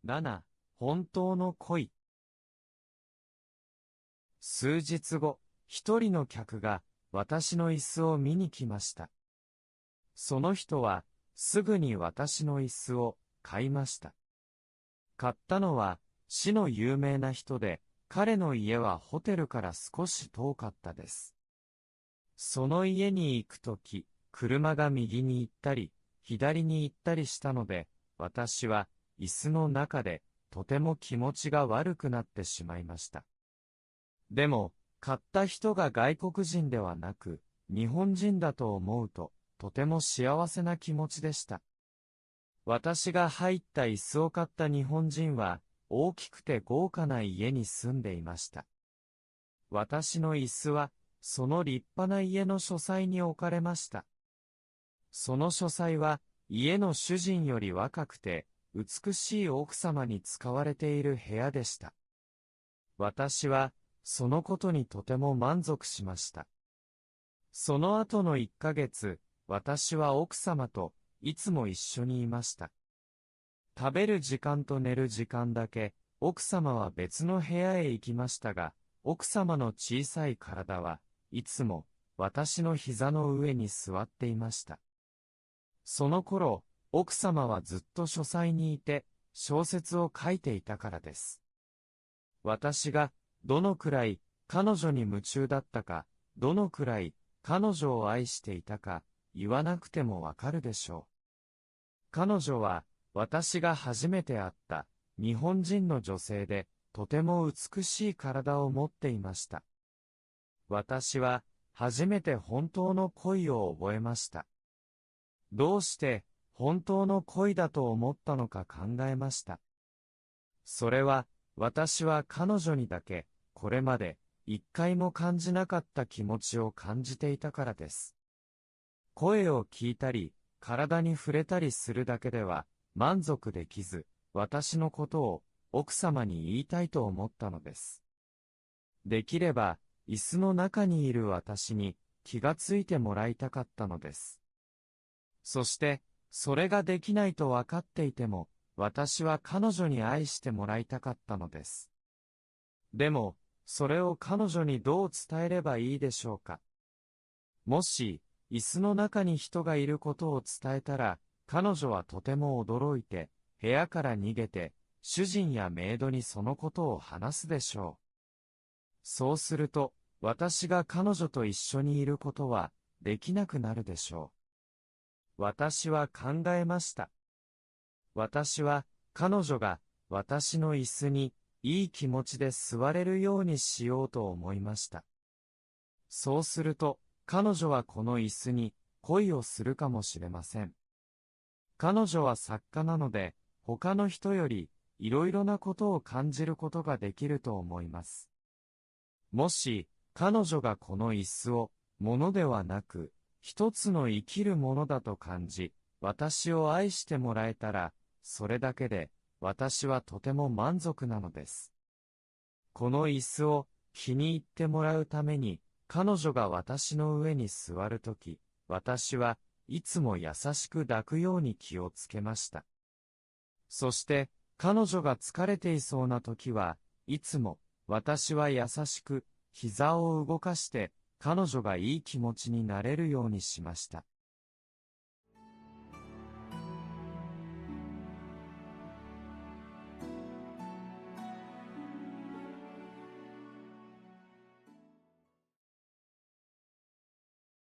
7、本当の恋。数日後、一人の客が私の椅子を見に来ました。その人はすぐに私の椅子を買いました。買ったのは市の有名な人で、彼の家はホテルから少し遠かったです。その家に行くとき、車が右に行ったり、左に行ったりしたので、私は椅子の中でとても気持ちが悪くなってしまいました。でも、買った人が外国人ではなく、日本人だと思うと、とても幸せな気持ちでした。私が入った椅子を買った日本人は、大きくて豪華な家に住んでいました。私の椅子は、その立派な家の書斎に置かれました。その書斎は、家の主人より若くて、美しい奥様に使われている部屋でした。私は、そのことにとても満足しました。その後の1ヶ月、私は奥様といつも一緒にいました。食べる時間と寝る時間だけ、奥様は別の部屋へ行きましたが、奥様の小さい体はいつも私の膝の上に座っていました。その頃、奥様はずっと書斎にいて、小説を書いていたからです。私がどのくらい彼女に夢中だったか、どのくらい彼女を愛していたか、言わなくてもわかるでしょう。彼女は私が初めて会った日本人の女性で、とても美しい体を持っていました。私は初めて本当の恋を覚えました。どうして本当の恋だと思ったのか考えました。それは私は彼女にだけこれまで一回も感じなかった気持ちを感じていたからです。声を聞いたり体に触れたりするだけでは満足できず、私のことを奥様に言いたいと思ったのです。できれば椅子の中にいる私に気がついてもらいたかったのです。そして、それができないと分かっていても、私は彼女に愛してもらいたかったのです。でも、それを彼女にどう伝えればいいでしょうか。もし、椅子の中に人がいることを伝えたら、彼女はとても驚いて、部屋から逃げて、主人やメイドにそのことを話すでしょう。そうすると、私が彼女と一緒にいることは、できなくなるでしょう。私は考えました。私は彼女が私の椅子にいい気持ちで座れるようにしようと思いました。そうすると彼女はこの椅子に恋をするかもしれません。彼女は作家なので他の人よりいろいろなことを感じることができると思います。もし彼女がこの椅子を物ではなく一つの生きるものだと感じ、私を愛してもらえたら、それだけで、私はとても満足なのです。この椅子を気に入ってもらうために、彼女が私の上に座るとき、私はいつも優しく抱くように気をつけました。そして、彼女が疲れていそうなときは、いつも私は優しく膝を動かして、彼女がいい気持ちになれるようにしました。